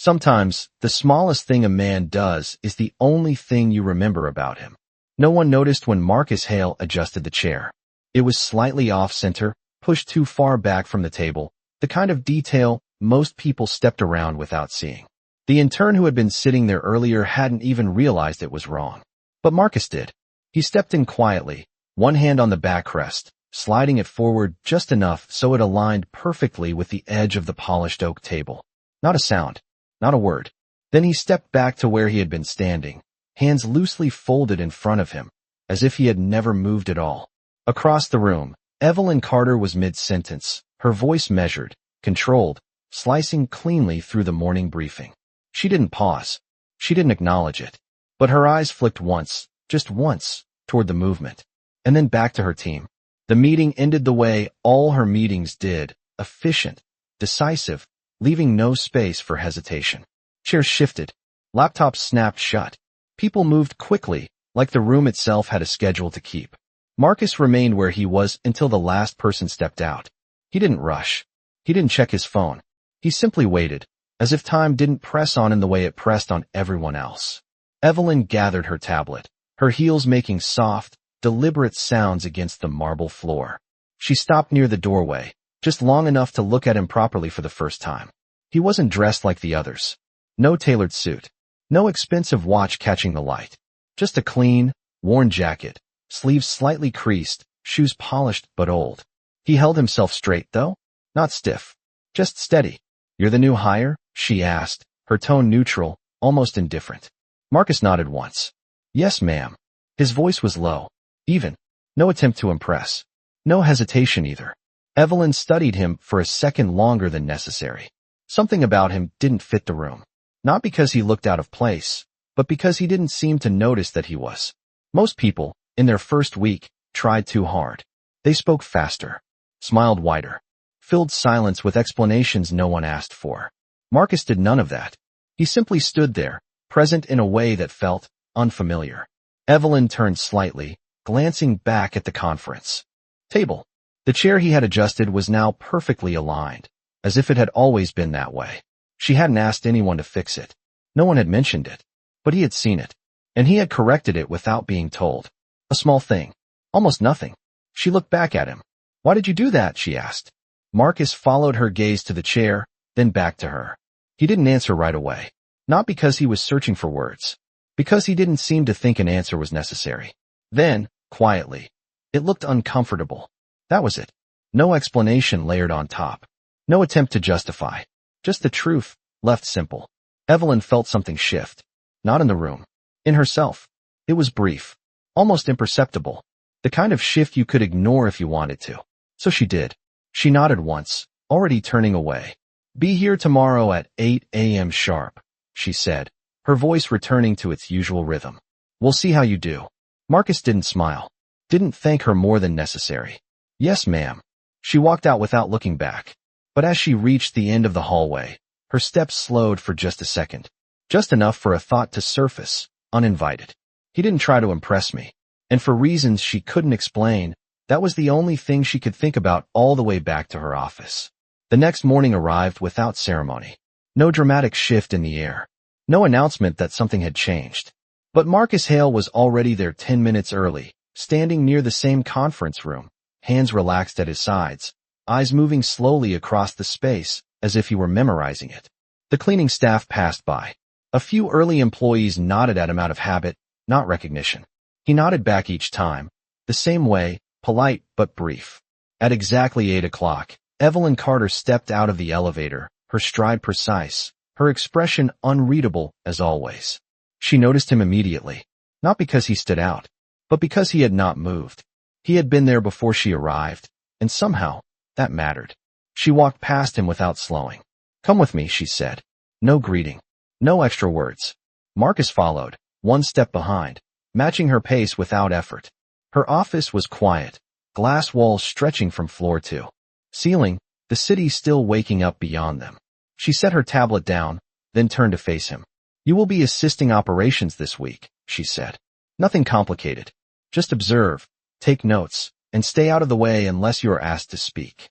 Sometimes, the smallest thing a man does is the only thing you remember about him. No one noticed when Marcus Hale adjusted the chair. It was slightly off-center, pushed too far back from the table, the kind of detail most people stepped around without seeing. The intern who had been sitting there earlier hadn't even realized it was wrong. But Marcus did. He stepped in quietly, one hand on the backrest, sliding it forward just enough so it aligned perfectly with the edge of the polished oak table. Not a sound. Not a word. Then he stepped back to where he had been standing, hands loosely folded in front of him, as if he had never moved at all. Across the room, Evelyn Carter was mid-sentence, her voice measured, controlled, slicing cleanly through the morning briefing. She didn't pause. She didn't acknowledge it. But her eyes flicked once, just once, toward the movement, and then back to her team. The meeting ended the way all her meetings did, efficient, decisive, leaving no space for hesitation. Chairs shifted. Laptops snapped shut. People moved quickly, like the room itself had a schedule to keep. Marcus remained where he was until the last person stepped out. He didn't rush. He didn't check his phone. He simply waited, as if time didn't press on in the way it pressed on everyone else. Evelyn gathered her tablet, her heels making soft, deliberate sounds against the marble floor. She stopped near the doorway, just long enough to look at him properly for the first time. He wasn't dressed like the others. No tailored suit. No expensive watch catching the light. Just a clean, worn jacket, sleeves slightly creased, shoes polished but old. He held himself straight, though. Not stiff. Just steady. "You're the new hire?" she asked, her tone neutral, almost indifferent. Marcus nodded once. "Yes, ma'am." His voice was low, even. No attempt to impress. No hesitation either. Evelyn studied him for a second longer than necessary. Something about him didn't fit the room. Not because he looked out of place, but because he didn't seem to notice that he was. Most people, in their first week, tried too hard. They spoke faster, smiled wider, filled silence with explanations no one asked for. Marcus did none of that. He simply stood there, present in a way that felt unfamiliar. Evelyn turned slightly, glancing back at the conference table. The chair he had adjusted was now perfectly aligned, as if it had always been that way. She hadn't asked anyone to fix it. No one had mentioned it. But he had seen it. And he had corrected it without being told. A small thing. Almost nothing. She looked back at him. "Why did you do that?" she asked. Marcus followed her gaze to the chair, then back to her. He didn't answer right away. Not because he was searching for words. Because he didn't seem to think an answer was necessary. Then, quietly, it looked uncomfortable. That was it. No explanation layered on top. No attempt to justify. Just the truth, left simple. Evelyn felt something shift. Not in the room. In herself. It was brief. Almost imperceptible. The kind of shift you could ignore if you wanted to. So she did. She nodded once, already turning away. "Be here tomorrow at 8 a.m. sharp," she said, her voice returning to its usual rhythm. "We'll see how you do." Marcus didn't smile. Didn't thank her more than necessary. "Yes, ma'am." She walked out without looking back. But as she reached the end of the hallway, her steps slowed for just a second. Just enough for a thought to surface, uninvited. "He didn't try to impress me." And for reasons she couldn't explain, that was the only thing she could think about all the way back to her office. The next morning arrived without ceremony. No dramatic shift in the air. No announcement that something had changed. But Marcus Hale was already there 10 minutes early, standing near the same conference room, hands relaxed at his sides, eyes moving slowly across the space as if he were memorizing it. The cleaning staff passed by. A few early employees nodded at him out of habit, not recognition. He nodded back each time, the same way, polite but brief. At exactly 8 o'clock, Evelyn Carter stepped out of the elevator, her stride precise, her expression unreadable as always. She noticed him immediately, not because he stood out, but because he had not moved. He had been there before she arrived, and somehow, that mattered. She walked past him without slowing. "Come with me," she said. No greeting. No extra words. Marcus followed, one step behind, matching her pace without effort. Her office was quiet, glass walls stretching from floor to ceiling, the city still waking up beyond them. She set her tablet down, then turned to face him. "You will be assisting operations this week," she said. "Nothing complicated. Just observe, take notes, and stay out of the way unless you are asked to speak."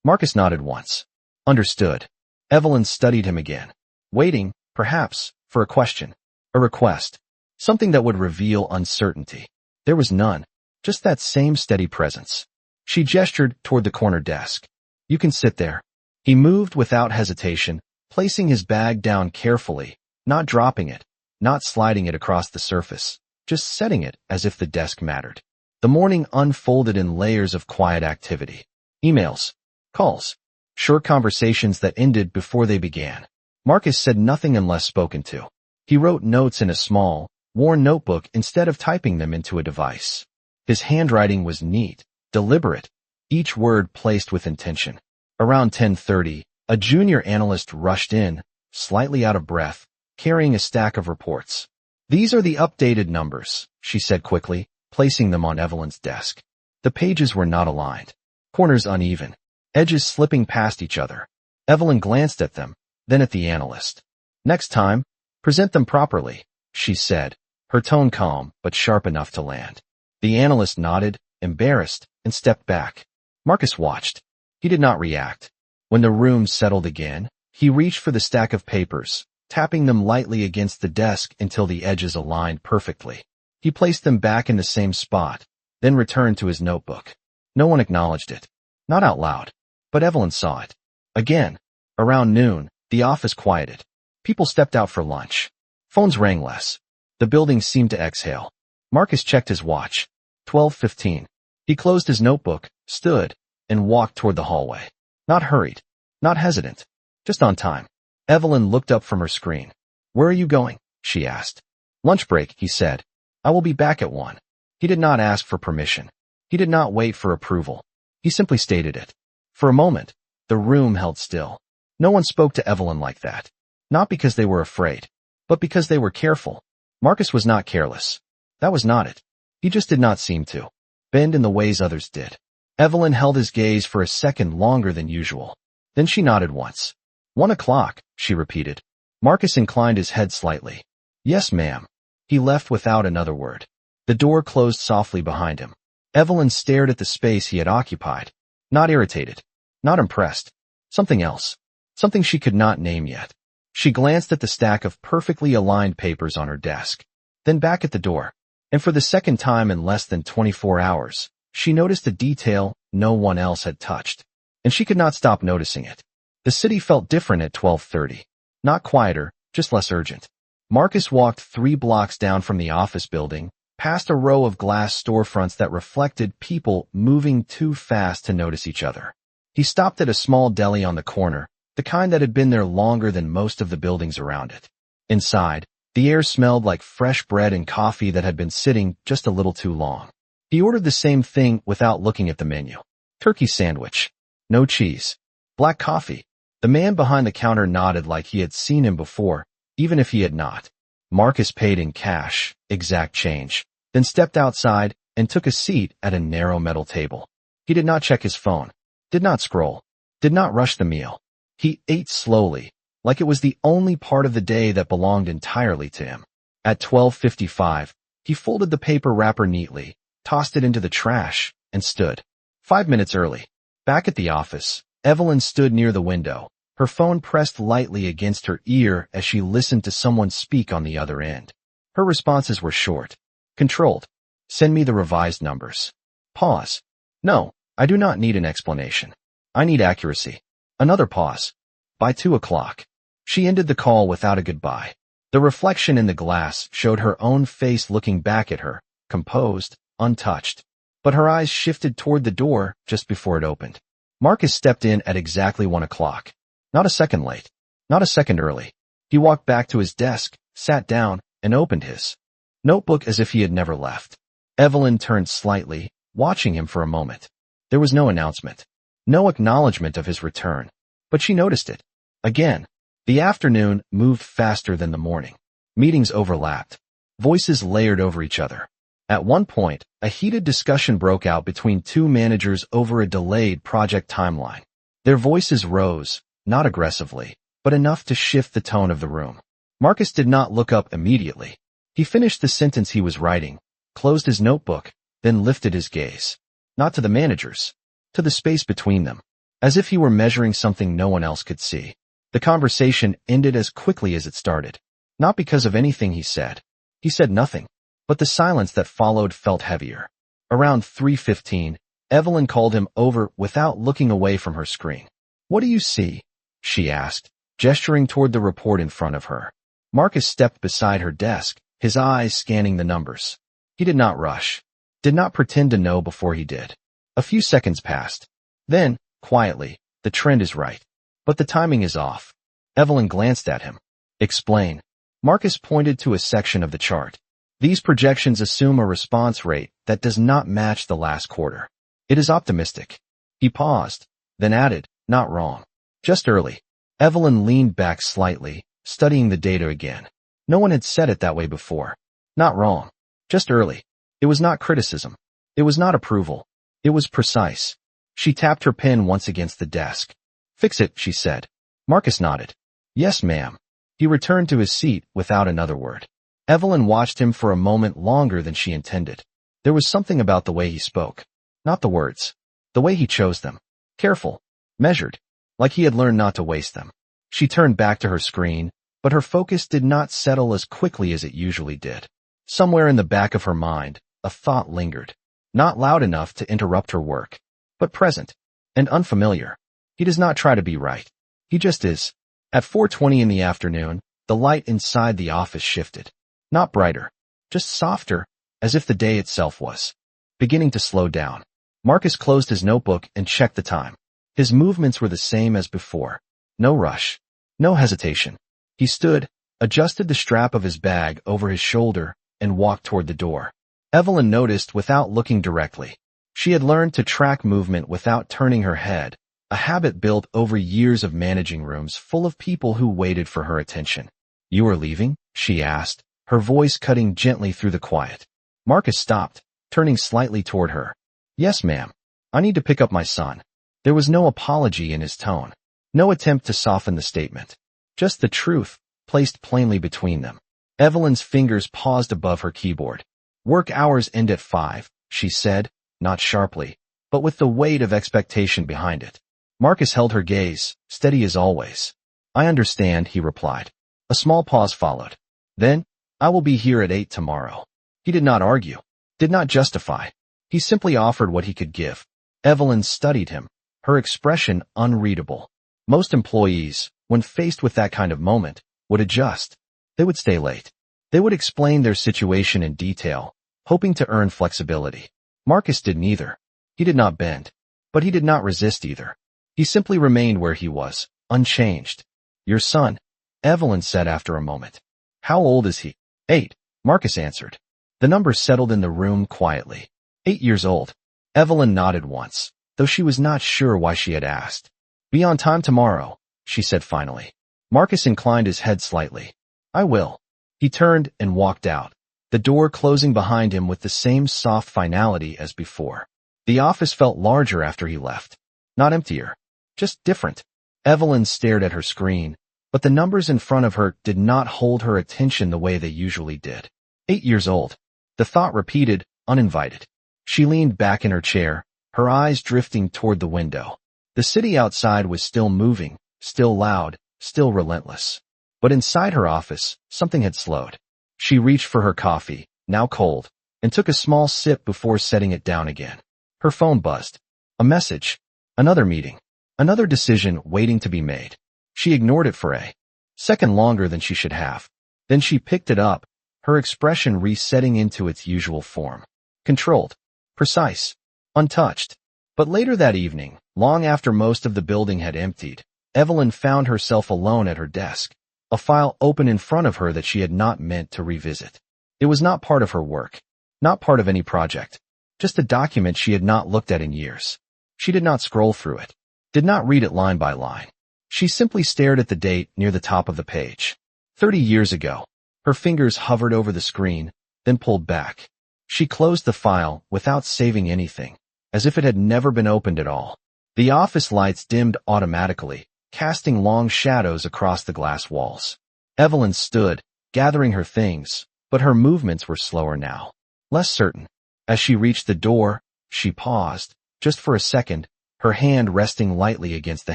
Marcus nodded once. Understood. Evelyn studied him again. waiting, perhaps, for a question, a request, something that would reveal uncertainty. There was none, just that same steady presence. She gestured toward the corner desk. You can sit there. He moved without hesitation, placing his bag down carefully, not dropping it, not sliding it across the surface, just setting it as if the desk mattered. The morning unfolded in layers of quiet activity. Emails, calls, short conversations that ended before they began. Marcus said nothing unless spoken to. He wrote notes in a small, worn notebook instead of typing them into a device. His handwriting was neat, deliberate, each word placed with intention. Around 10:30, a junior analyst rushed in, slightly out of breath, carrying a stack of reports. These are the updated numbers, she said quickly, placing them on Evelyn's desk. The pages were not aligned. Corners uneven. Edges slipping past each other. Evelyn glanced at them, then at the analyst. Next time, present them properly, she said, her tone calm but sharp enough to land. The analyst nodded, embarrassed, and stepped back. Marcus watched. He did not react. When the room settled again, he reached for the stack of papers, tapping them lightly against the desk until the edges aligned perfectly. He placed them back in the same spot, then returned to his notebook. No one acknowledged it. Not out loud. But Evelyn saw it. Again, around noon, the office quieted. People stepped out for lunch. Phones rang less. The building seemed to exhale. Marcus checked his watch. 12:15. He closed his notebook, stood, and walked toward the hallway. Not hurried. Not hesitant. Just on time. Evelyn looked up from her screen. Where are you going? She asked. Lunch break, he said. I will be back at 1. He did not ask for permission. He did not wait for approval. He simply stated it. For a moment, the room held still. No one spoke to Evelyn like that. Not because they were afraid, but because they were careful. Marcus was not careless. That was not it. He just did not seem to bend in the ways others did. Evelyn held his gaze for a second longer than usual. Then she nodded once. 1 o'clock, she repeated. Marcus inclined his head slightly. Yes, ma'am. He left without another word. The door closed softly behind him. Evelyn stared at the space he had occupied. Not irritated. Not impressed. Something else. Something she could not name yet. She glanced at the stack of perfectly aligned papers on her desk. Then back at the door. And for the second time in less than 24 hours, she noticed a detail no one else had touched. And she could not stop noticing it. The city felt different at 12:30. Not quieter, just less urgent. Marcus walked 3 blocks down from the office building, past a row of glass storefronts that reflected people moving too fast to notice each other. He stopped at a small deli on the corner, the kind that had been there longer than most of the buildings around it. Inside, the air smelled like fresh bread and coffee that had been sitting just a little too long. He ordered the same thing without looking at the menu. Turkey sandwich. No cheese. Black coffee. The man behind the counter nodded like he had seen him before, even if he had not. Marcus paid in cash, exact change, then stepped outside and took a seat at a narrow metal table. He did not check his phone, did not scroll, did not rush the meal. He ate slowly, like it was the only part of the day that belonged entirely to him. At 12:55, he folded the paper wrapper neatly, tossed it into the trash, and stood. 5 minutes early. Back at the office, Evelyn stood near the window, her phone pressed lightly against her ear as she listened to someone speak on the other end. Her responses were short, controlled. Send me the revised numbers. Pause. No, I do not need an explanation. I need accuracy. Another pause. By 2 o'clock. She ended the call without a goodbye. The reflection in the glass showed her own face looking back at her, composed, untouched. But her eyes shifted toward the door just before it opened. Marcus stepped in at exactly 1 o'clock. Not a second late. Not a second early. He walked back to his desk, sat down, and opened his notebook as if he had never left. Evelyn turned slightly, watching him for a moment. There was no announcement. No acknowledgement of his return. But she noticed it. Again. The afternoon moved faster than the morning. Meetings overlapped. Voices layered over each other. At one point, a heated discussion broke out between 2 managers over a delayed project timeline. Their voices rose, not aggressively, but enough to shift the tone of the room. Marcus did not look up immediately. He finished the sentence he was writing, closed his notebook, then lifted his gaze. Not to the managers, to the space between them, as if he were measuring something no one else could see. The conversation ended as quickly as it started. Not because of anything he said. He said nothing. But the silence that followed felt heavier. Around 3:15, Evelyn called him over without looking away from her screen. "What do you see?" she asked, gesturing toward the report in front of her. Marcus stepped beside her desk, his eyes scanning the numbers. He did not rush. Did not pretend to know before he did. A few seconds passed. Then, quietly, "The trend is right. But the timing is off." Evelyn glanced at him. "Explain." Marcus pointed to a section of the chart. "These projections assume a response rate that does not match the last quarter. It is optimistic." He paused, then added, "Not wrong. Just early." Evelyn leaned back slightly, studying the data again. No one had said it that way before. Not wrong. Just early. It was not criticism. It was not approval. It was precise. She tapped her pen once against the desk. "Fix it," she said. Marcus nodded. "Yes, ma'am." He returned to his seat without another word. Evelyn watched him for a moment longer than she intended. There was something about the way he spoke. Not the words. The way he chose them. Careful. Measured. Like he had learned not to waste them. She turned back to her screen, but her focus did not settle as quickly as it usually did. Somewhere in the back of her mind, a thought lingered. Not loud enough to interrupt her work, but present and unfamiliar. He does not try to be right. He just is. At 4:20 in the afternoon, the light inside the office shifted. Not brighter, just softer, as if the day itself was beginning to slow down. Marcus closed his notebook and checked the time. His movements were the same as before. No rush. No hesitation. He stood, adjusted the strap of his bag over his shoulder, and walked toward the door. Evelyn noticed without looking directly. She had learned to track movement without turning her head, a habit built over years of managing rooms full of people who waited for her attention. "You are leaving?" she asked, her voice cutting gently through the quiet. Marcus stopped, turning slightly toward her. "Yes, ma'am. I need to pick up my son." There was no apology in his tone. No attempt to soften the statement. Just the truth, placed plainly between them. Evelyn's fingers paused above her keyboard. "Work hours end at 5, she said, not sharply, but with the weight of expectation behind it. Marcus held her gaze, steady as always. "I understand," he replied. A small pause followed. Then, "I will be here at 8 tomorrow." He did not argue, did not justify. He simply offered what he could give. Evelyn studied him, her expression unreadable. Most employees, when faced with that kind of moment, would adjust. They would stay late. They would explain their situation in detail, hoping to earn flexibility. Marcus did neither. He did not bend, but he did not resist either. He simply remained where he was, unchanged. "Your son," Evelyn said after a moment. "How old is he?" 8, Marcus answered. The number settled in the room quietly. 8 years old. Evelyn nodded once, though she was not sure why she had asked. "Be on time tomorrow," she said finally. Marcus inclined his head slightly. "I will." He turned and walked out, the door closing behind him with the same soft finality as before. The office felt larger after he left. Not emptier, just different. Evelyn stared at her screen, but the numbers in front of her did not hold her attention the way they usually did. 8 years old. The thought repeated, uninvited. She leaned back in her chair, her eyes drifting toward the window. The city outside was still moving, still loud, still relentless. But inside her office, something had slowed. She reached for her coffee, now cold, and took a small sip before setting it down again. Her phone buzzed. A message. Another meeting. Another decision waiting to be made. She ignored it for a second longer than she should have. Then she picked it up, her expression resetting into its usual form. Controlled. Precise. Untouched. But later that evening, long after most of the building had emptied, Evelyn found herself alone at her desk, a file open in front of her that she had not meant to revisit. It was not part of her work, not part of any project, just a document she had not looked at in years. She did not scroll through it, did not read it line by line. She simply stared at the date near the top of the page. 30 years ago. Her fingers hovered over the screen, then pulled back. She closed the file without saving anything, as if it had never been opened at all. The office lights dimmed automatically, casting long shadows across the glass walls. Evelyn stood, gathering her things, but her movements were slower now, less certain. As she reached the door, she paused, just for a second, her hand resting lightly against the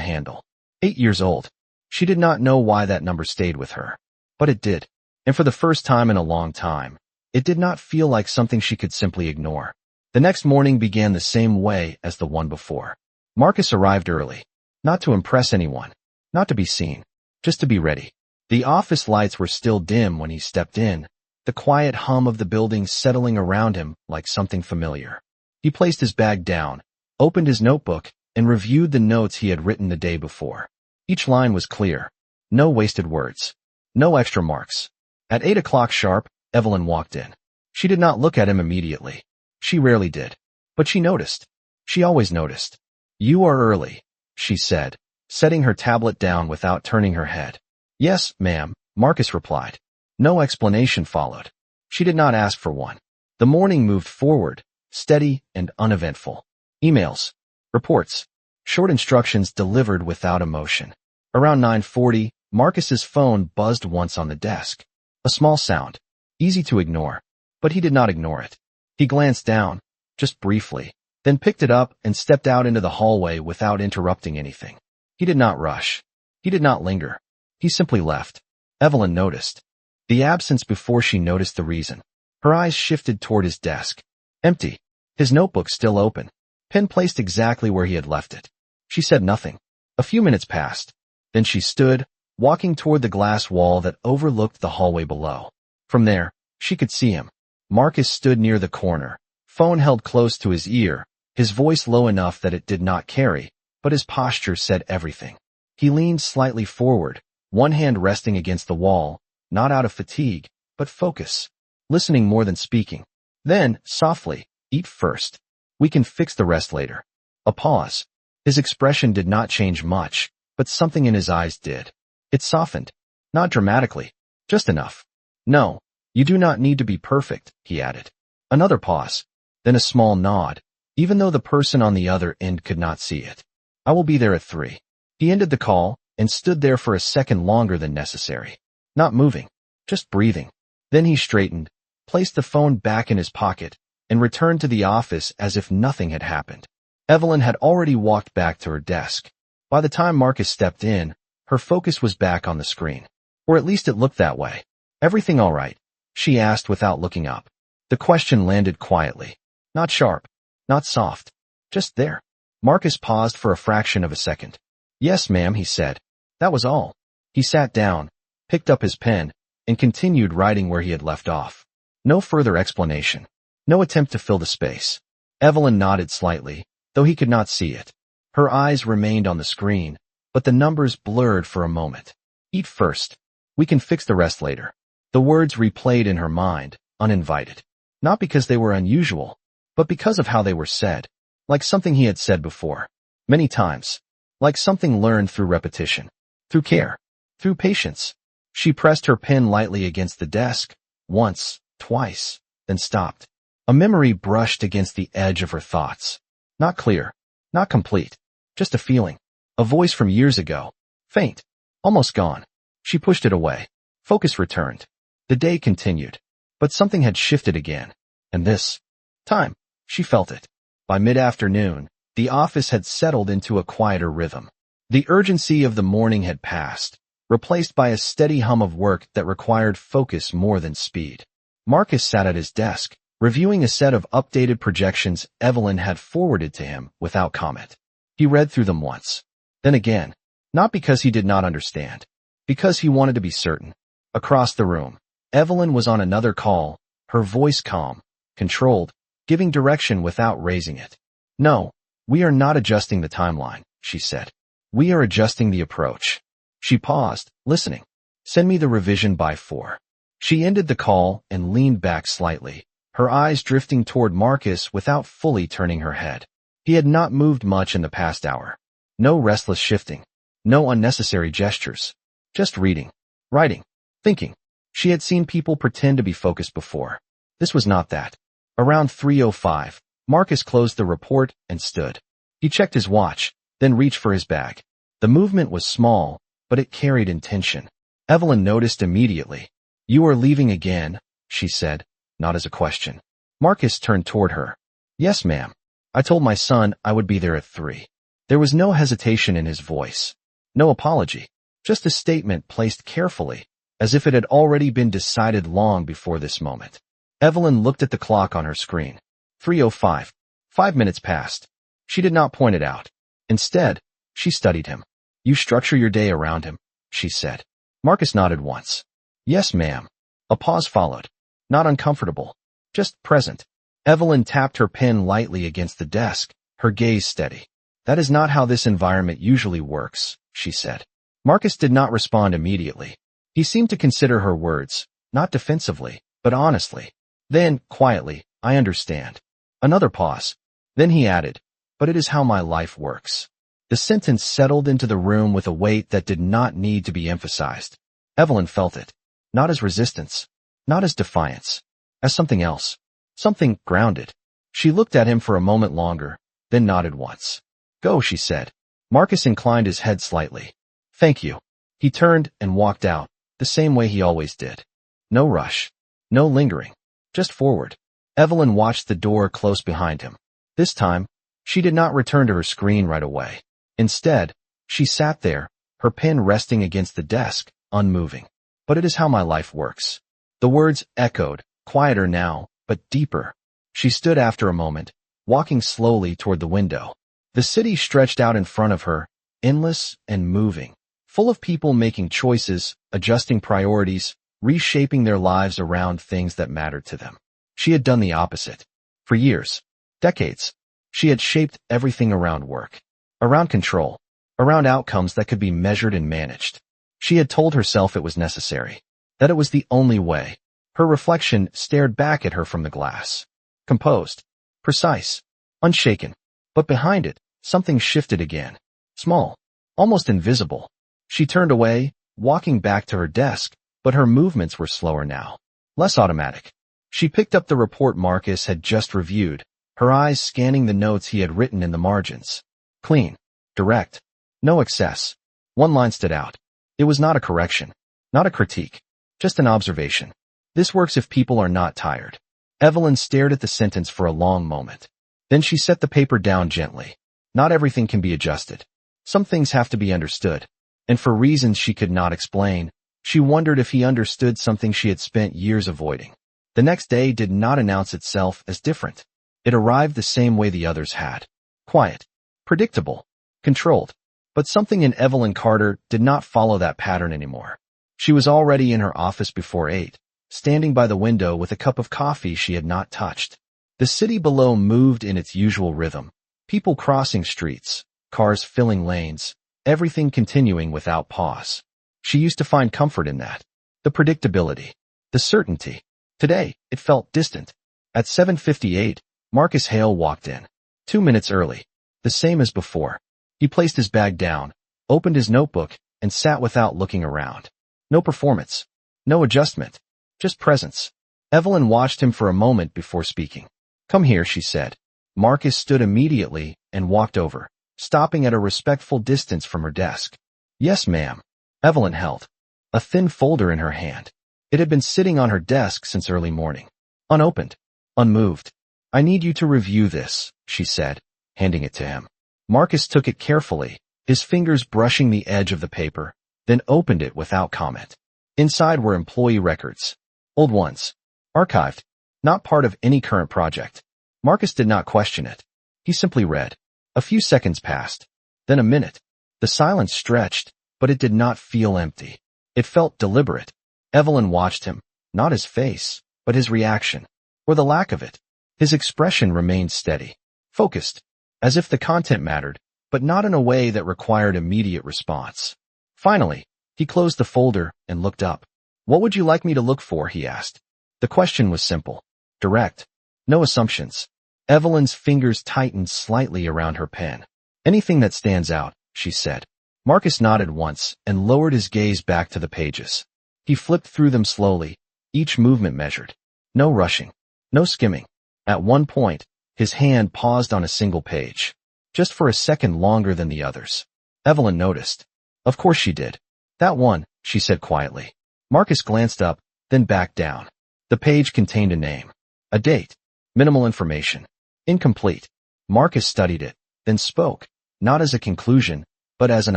handle. 8 years old. She did not know why that number stayed with her. But it did. And for the first time in a long time, it did not feel like something she could simply ignore. The next morning began the same way as the one before. Marcus arrived early. Not to impress anyone. Not to be seen. Just to be ready. The office lights were still dim when he stepped in, the quiet hum of the building settling around him like something familiar. He placed his bag down, opened his notebook, and reviewed the notes he had written the day before. Each line was clear. No wasted words. No extra marks. At 8 o'clock sharp, Evelyn walked in. She did not look at him immediately. She rarely did. But she noticed. She always noticed. "You are early," she said, setting her tablet down without turning her head. "Yes, ma'am," Marcus replied. No explanation followed. She did not ask for one. The morning moved forward, steady and uneventful. Emails. Reports. Short instructions delivered without emotion. Around 9:40, Marcus's phone buzzed once on the desk. A small sound. Easy to ignore. But he did not ignore it. He glanced down, just briefly, then picked it up and stepped out into the hallway without interrupting anything. He did not rush. He did not linger. He simply left. Evelyn noticed. The absence before she noticed the reason. Her eyes shifted toward his desk. Empty. His notebook still open. Pen placed exactly where he had left it. She said nothing. A few minutes passed. Then she stood, walking toward the glass wall that overlooked the hallway below. From there, she could see him. Marcus stood near the corner, phone held close to his ear, his voice low enough that it did not carry, but his posture said everything. He leaned slightly forward, one hand resting against the wall, not out of fatigue, but focus, listening more than speaking. Then, softly, "Eat first. We can fix the rest later." A pause. His expression did not change much, but something in his eyes did. It softened. Not dramatically. Just enough. "No, you do not need to be perfect," he added. Another pause. Then a small nod, even though the person on the other end could not see it. "I will be there at 3. He ended the call and stood there for a second longer than necessary. Not moving. Just breathing. Then he straightened, placed the phone back in his pocket, and returned to the office as if nothing had happened. Evelyn had already walked back to her desk. By the time Marcus stepped in, her focus was back on the screen. Or at least it looked that way. "Everything all right?" she asked without looking up. The question landed quietly. Not sharp. Not soft. Just there. Marcus paused for a fraction of a second. "Yes, ma'am," he said. That was all. He sat down, picked up his pen, and continued writing where he had left off. No further explanation. No attempt to fill the space. Evelyn nodded slightly, though he could not see it. Her eyes remained on the screen, but the numbers blurred for a moment. "Eat first. We can fix the rest later." The words replayed in her mind, uninvited. Not because they were unusual, but because of how they were said. Like something he had said before. Many times. Like something learned through repetition. Through care. Through patience. She pressed her pen lightly against the desk, once, twice, then stopped. A memory brushed against the edge of her thoughts. Not clear. Not complete. Just a feeling. A voice from years ago. Faint. Almost gone. She pushed it away. Focus returned. The day continued. But something had shifted again. And this time, she felt it. By mid-afternoon, the office had settled into a quieter rhythm. The urgency of the morning had passed, replaced by a steady hum of work that required focus more than speed. Marcus sat at his desk, reviewing a set of updated projections Evelyn had forwarded to him without comment. He read through them once. Then again. Not because he did not understand. Because he wanted to be certain. Across the room, Evelyn was on another call, her voice calm, controlled, giving direction without raising it. "No, we are not adjusting the timeline," she said. "We are adjusting the approach." She paused, listening. "Send me the revision by 4. She ended the call and leaned back slightly, her eyes drifting toward Marcus without fully turning her head. He had not moved much in the past hour. No restless shifting. No unnecessary gestures. Just reading. Writing. Thinking. She had seen people pretend to be focused before. This was not that. Around 3:05, Marcus closed the report and stood. He checked his watch, then reached for his bag. The movement was small, but it carried intention. Evelyn noticed immediately. "You are leaving again," she said, not as a question. Marcus turned toward her. "Yes, ma'am. I told my son I would be there at 3. There was no hesitation in his voice. No apology. Just a statement placed carefully, as if it had already been decided long before this moment. Evelyn looked at the clock on her screen. 3:05. 5 minutes passed. She did not point it out. Instead, she studied him. You structure your day around him, she said. Marcus nodded once. Yes, ma'am. A pause followed. Not uncomfortable. Just present. Evelyn tapped her pen lightly against the desk, her gaze steady. That is not how this environment usually works, she said. Marcus did not respond immediately. He seemed to consider her words, not defensively, but honestly. Then, quietly, I understand. Another pause. Then he added, but it is how my life works. The sentence settled into the room with a weight that did not need to be emphasized. Evelyn felt it. Not as resistance. Not as defiance. As something else. Something grounded. She looked at him for a moment longer, then nodded once. Go, she said. Marcus inclined his head slightly. Thank you. He turned and walked out, the same way he always did. No rush. No lingering. Just forward. Evelyn watched the door close behind him. This time, she did not return to her screen right away. Instead, she sat there, her pen resting against the desk, unmoving. But it is how my life works. The words echoed, quieter now, but deeper. She stood after a moment, walking slowly toward the window. The city stretched out in front of her, endless and moving, full of people making choices, adjusting priorities, reshaping their lives around things that mattered to them. She had done the opposite. For years, decades, she had shaped everything around work, around control, around outcomes that could be measured and managed. She had told herself it was necessary, that it was the only way. Her reflection stared back at her from the glass. Composed, precise, unshaken. But behind it, something shifted again. Small, almost invisible. She turned away, walking back to her desk, but her movements were slower now. Less automatic. She picked up the report Marcus had just reviewed, her eyes scanning the notes he had written in the margins. Clean. Direct. No excess. One line stood out. It was not a correction. Not a critique. Just an observation. This works if people are not tired. Evelyn stared at the sentence for a long moment. Then she set the paper down gently. Not everything can be adjusted. Some things have to be understood. And for reasons she could not explain, she wondered if he understood something she had spent years avoiding. The next day did not announce itself as different. It arrived the same way the others had. Quiet. Predictable. Controlled. But something in Evelyn Carter did not follow that pattern anymore. She was already in her office before 8, standing by the window with a cup of coffee she had not touched. The city below moved in its usual rhythm. People crossing streets, cars filling lanes, everything continuing without pause. She used to find comfort in that. The predictability. The certainty. Today, it felt distant. At 7:58, Marcus Hale walked in. 2 minutes early. The same as before. He placed his bag down, opened his notebook, and sat without looking around. No performance. No adjustment. Just presence. Evelyn watched him for a moment before speaking. Come here, she said. Marcus stood immediately and walked over, stopping at a respectful distance from her desk. Yes, ma'am. Evelyn held a thin folder in her hand. It had been sitting on her desk since early morning. Unopened. Unmoved. I need you to review this, she said, handing it to him. Marcus took it carefully, his fingers brushing the edge of the paper, then opened it without comment. Inside were employee records. Old ones. Archived. Not part of any current project. Marcus did not question it. He simply read. A few seconds passed. Then a minute. The silence stretched, but it did not feel empty. It felt deliberate. Evelyn watched him, not his face, but his reaction, or the lack of it. His expression remained steady, focused, as if the content mattered, but not in a way that required immediate response. Finally, he closed the folder and looked up. What would you like me to look for? He asked. The question was simple, direct, no assumptions. Evelyn's fingers tightened slightly around her pen. Anything that stands out, she said. Marcus nodded once and lowered his gaze back to the pages. He flipped through them slowly, each movement measured. No rushing, no skimming. At one point, his hand paused on a single page, just for a second longer than the others. Evelyn noticed. Of course she did. That one, she said quietly. Marcus glanced up, then back down. The page contained a name, a date, minimal information, incomplete. Marcus studied it, then spoke, not as a conclusion, but as an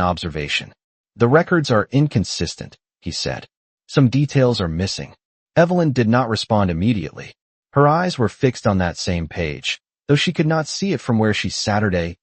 observation. The records are inconsistent, he said. Some details are missing. Evelyn did not respond immediately. Her eyes were fixed on that same page, though she could not see it from where she sat.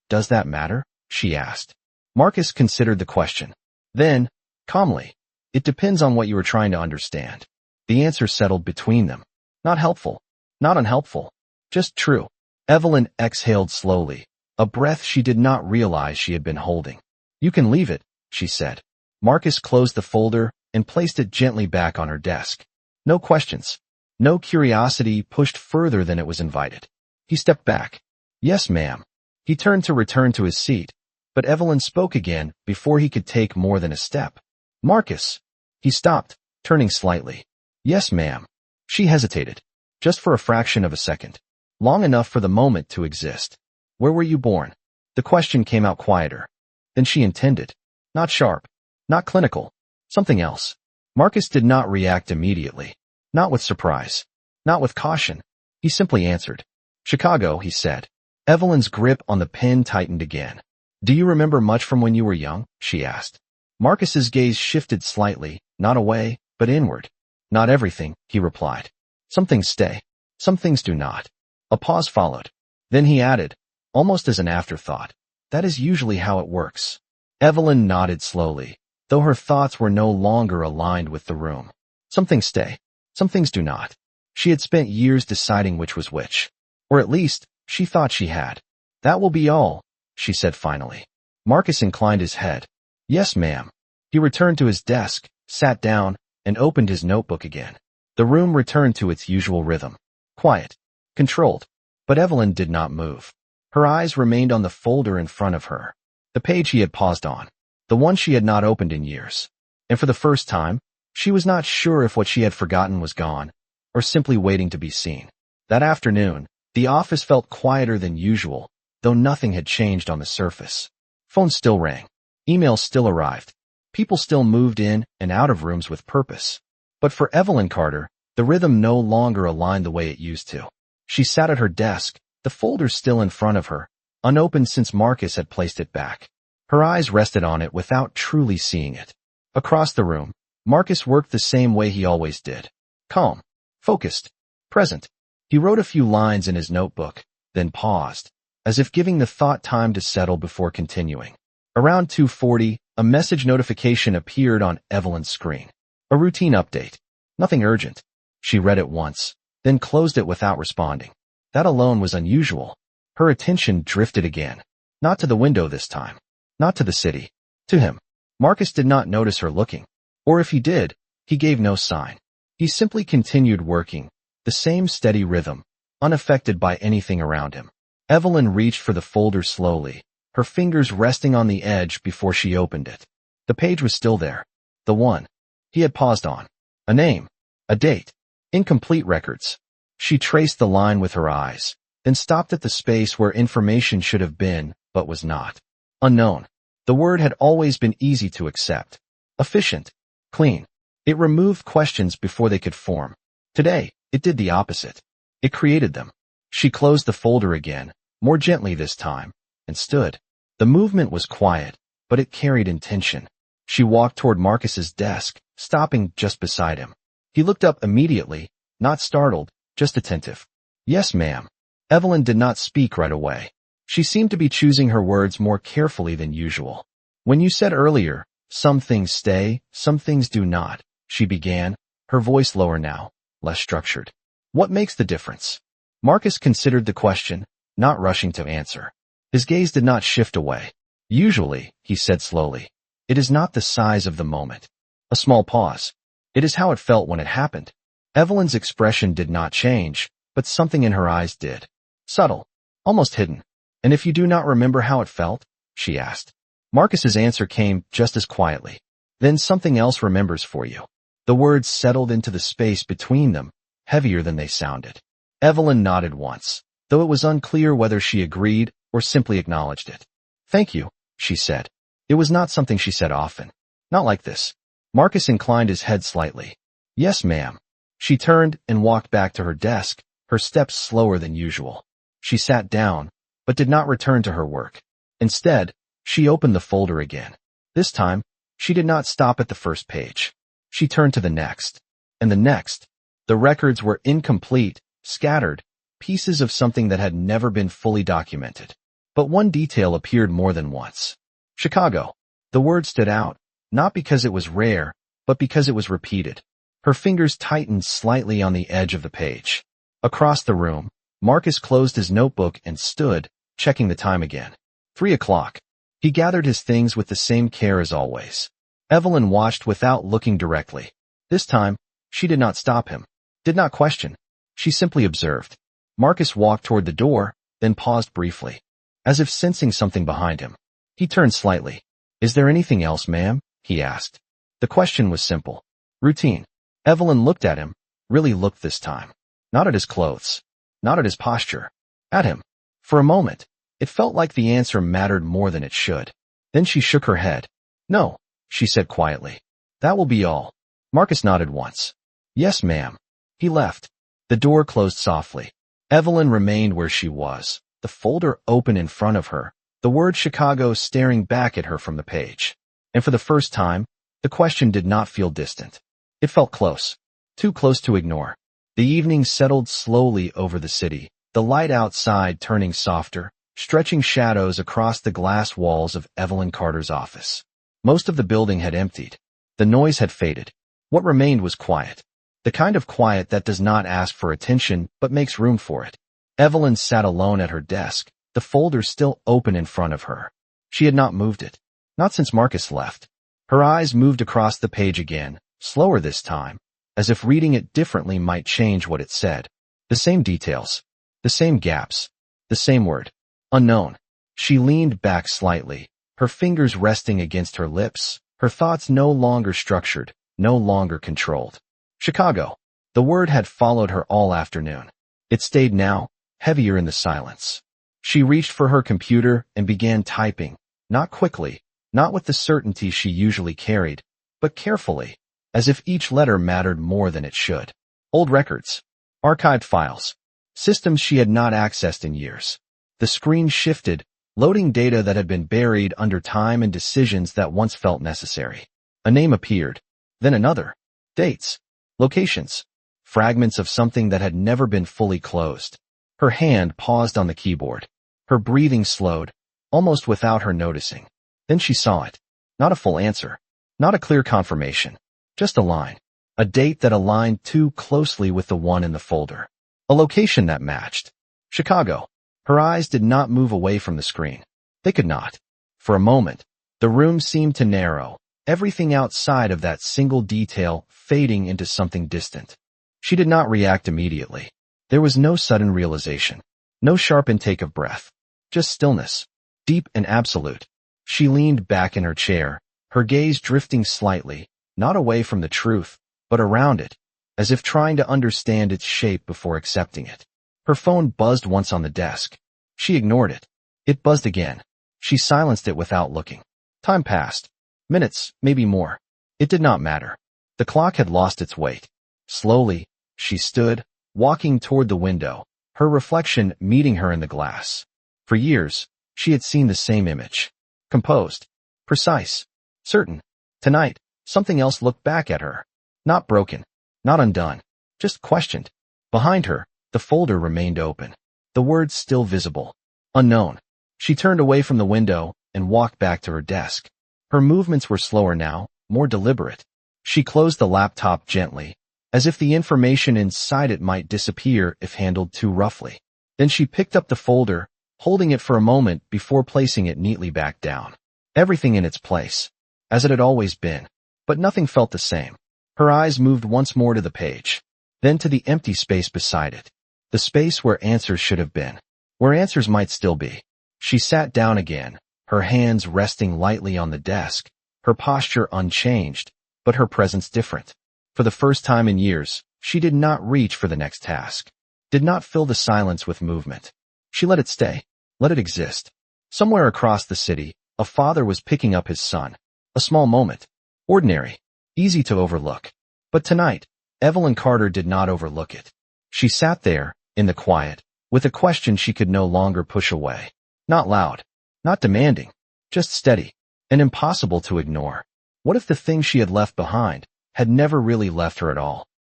Does that matter? She asked. Marcus considered the question. Then, calmly, it depends on what you were trying to understand. The answer settled between them. Not helpful. Not unhelpful. Just true. Evelyn exhaled slowly, a breath she did not realize she had been holding. You can leave it, she said. Marcus closed the folder and placed it gently back on her desk. No questions. No curiosity pushed further than it was invited. He stepped back. Yes, ma'am. He turned to return to his seat, but Evelyn spoke again before he could take more than a step. Marcus. He stopped, turning slightly. Yes, ma'am. She hesitated, just for a fraction of a second, long enough for the moment to exist. Where were you born? The question came out quieter than she intended. Not sharp, not clinical, something else. Marcus did not react immediately, not with surprise, not with caution. He simply answered. Chicago, he said. Evelyn's grip on the pen tightened again. Do you remember much from when you were young? She asked. Marcus's gaze shifted slightly, not away, but inward. Not everything, he replied. Some things stay. Some things do not. A pause followed. Then he added, almost as an afterthought, that is usually how it works. Evelyn nodded slowly, though her thoughts were no longer aligned with the room. Some things stay. Some things do not. She had spent years deciding which was which. Or at least, she thought she had. That will be all, she said finally. Marcus inclined his head. Yes, ma'am. He returned to his desk, sat down, and opened his notebook again. The room returned to its usual rhythm. Quiet. Controlled. But Evelyn did not move. Her eyes remained on the folder in front of her. The page he had paused on. The one she had not opened in years. And for the first time, she was not sure if what she had forgotten was gone, or simply waiting to be seen. That afternoon, the office felt quieter than usual, though nothing had changed on the surface. Phones still rang. Emails still arrived. People still moved in and out of rooms with purpose. But for Evelyn Carter, the rhythm no longer aligned the way it used to. She sat at her desk, the folder still in front of her, unopened since Marcus had placed it back. Her eyes rested on it without truly seeing it. Across the room, Marcus worked the same way he always did. Calm, focused, present. He wrote a few lines in his notebook, then paused, as if giving the thought time to settle before continuing. Around 2:40, a message notification appeared on Evelyn's screen. A routine update. Nothing urgent. She read it once, then closed it without responding. That alone was unusual. Her attention drifted again. Not to the window this time. Not to the city. To him. Marcus did not notice her looking. Or if he did, he gave no sign. He simply continued working, the same steady rhythm, unaffected by anything around him. Evelyn reached for the folder slowly, her fingers resting on the edge before she opened it. The page was still there. The one he had paused on. A name. A date. Incomplete records. She traced the line with her eyes, then stopped at the space where information should have been, but was not. Unknown. The word had always been easy to accept. Efficient. Clean. It removed questions before they could form. Today, it did the opposite. It created them. She closed the folder again, more gently this time, and stood. The movement was quiet, but it carried intention. She walked toward Marcus's desk, stopping just beside him. He looked up immediately, not startled, just attentive. Yes, ma'am. Evelyn did not speak right away. She seemed to be choosing her words more carefully than usual. When you said earlier, some things stay, some things do not, she began, her voice lower now, less structured. What makes the difference? Marcus considered the question, not rushing to answer. His gaze did not shift away. Usually, he said slowly, it is not the size of the moment. A small pause. It is how it felt when it happened. Evelyn's expression did not change, but something in her eyes did. Subtle. Almost hidden. And if you do not remember how it felt? She asked. Marcus's answer came just as quietly. Then something else remembers for you. The words settled into the space between them, heavier than they sounded. Evelyn nodded once, though it was unclear whether she agreed or simply acknowledged it. Thank you, she said. It was not something she said often. Not like this. Marcus inclined his head slightly. Yes, ma'am. She turned and walked back to her desk, her steps slower than usual. She sat down, but did not return to her work. Instead, she opened the folder again. This time, She did not stop at the first page. She turned to the next. And the next. The records were incomplete, scattered, pieces of something that had never been fully documented. But one detail appeared more than once. Chicago. The word stood out, not because it was rare, but because it was repeated. Her fingers tightened slightly on the edge of the page. Across the room, Marcus closed his notebook and stood, checking the time again. 3 o'clock. He gathered his things with the same care as always. Evelyn watched without looking directly. This time, she did not stop him, did not question. She simply observed. Marcus walked toward the door, then paused briefly, as if sensing something behind him. He turned slightly. "Is there anything else, ma'am?" he asked. The question was simple. Routine. Evelyn looked at him, really looked this time. Not at his clothes, not at his posture, at him. For a moment, it felt like the answer mattered more than it should. Then she shook her head. "No," she said quietly. "That will be all." Marcus nodded once. "Yes, ma'am." He left. The door closed softly. Evelyn remained where she was, the folder open in front of her, the word Chicago staring back at her from the page. And for the first time, the question did not feel distant. It felt close. Too close to ignore. The evening settled slowly over the city, the light outside turning softer, stretching shadows across the glass walls of Evelyn Carter's office. Most of the building had emptied. The noise had faded. What remained was quiet. The kind of quiet that does not ask for attention but makes room for it. Evelyn sat alone at her desk, the folder still open in front of her. She had not moved it. Not since Marcus left. Her eyes moved across the page again, slower this time, as if reading it differently might change what it said. The same details. The same gaps. The same word. Unknown. She leaned back slightly, her fingers resting against her lips, her thoughts no longer structured, no longer controlled. Chicago. The word had followed her all afternoon. It stayed now, heavier in the silence. She reached for her computer and began typing, not quickly, not with the certainty she usually carried, but carefully, as if each letter mattered more than it should. Old records. Archived files. Systems she had not accessed in years. The screen shifted, loading data that had been buried under time and decisions that once felt necessary. A name appeared. Then another. Dates. Locations. Fragments of something that had never been fully closed. Her hand paused on the keyboard. Her breathing slowed, almost without her noticing. Then she saw it. Not a full answer. Not a clear confirmation. Just a line. A date that aligned too closely with the one in the folder. A location that matched. Chicago. Her eyes did not move away from the screen. They could not. For a moment, the room seemed to narrow, everything outside of that single detail fading into something distant. She did not react immediately. There was no sudden realization. No sharp intake of breath. Just stillness. Deep and absolute. She leaned back in her chair, her gaze drifting slightly, not away from the truth, but around it, as if trying to understand its shape before accepting it. Her phone buzzed once on the desk. She ignored it. It buzzed again. She silenced it without looking. Time passed. Minutes, maybe more. It did not matter. The clock had lost its weight. Slowly, she stood, walking toward the window, her reflection meeting her in the glass. For years, she had seen the same image. Composed. Precise. Certain. Tonight, something else looked back at her. Not broken. Not undone. Just questioned. Behind her, the folder remained open. The words still visible. Unknown. She turned away from the window and walked back to her desk. Her movements were slower now, more deliberate. She closed the laptop gently, as if the information inside it might disappear if handled too roughly. Then she picked up the folder, holding it for a moment before placing it neatly back down. Everything in its place, as it had always been, but nothing felt the same. Her eyes moved once more to the page, then to the empty space beside it. The space where answers should have been, where answers might still be. She sat down again, her hands resting lightly on the desk, her posture unchanged, but her presence different. For the first time in years, she did not reach for the next task, did not fill the silence with movement. She let it stay, let it exist. Somewhere across the city, a father was picking up his son. A small moment. Ordinary. Easy to overlook. But tonight, Evelyn Carter did not overlook it. She sat there, in the quiet, with a question she could no longer push away. Not loud. Not demanding. Just steady. And impossible to ignore. What if the thing she had left behind had never really left her at all?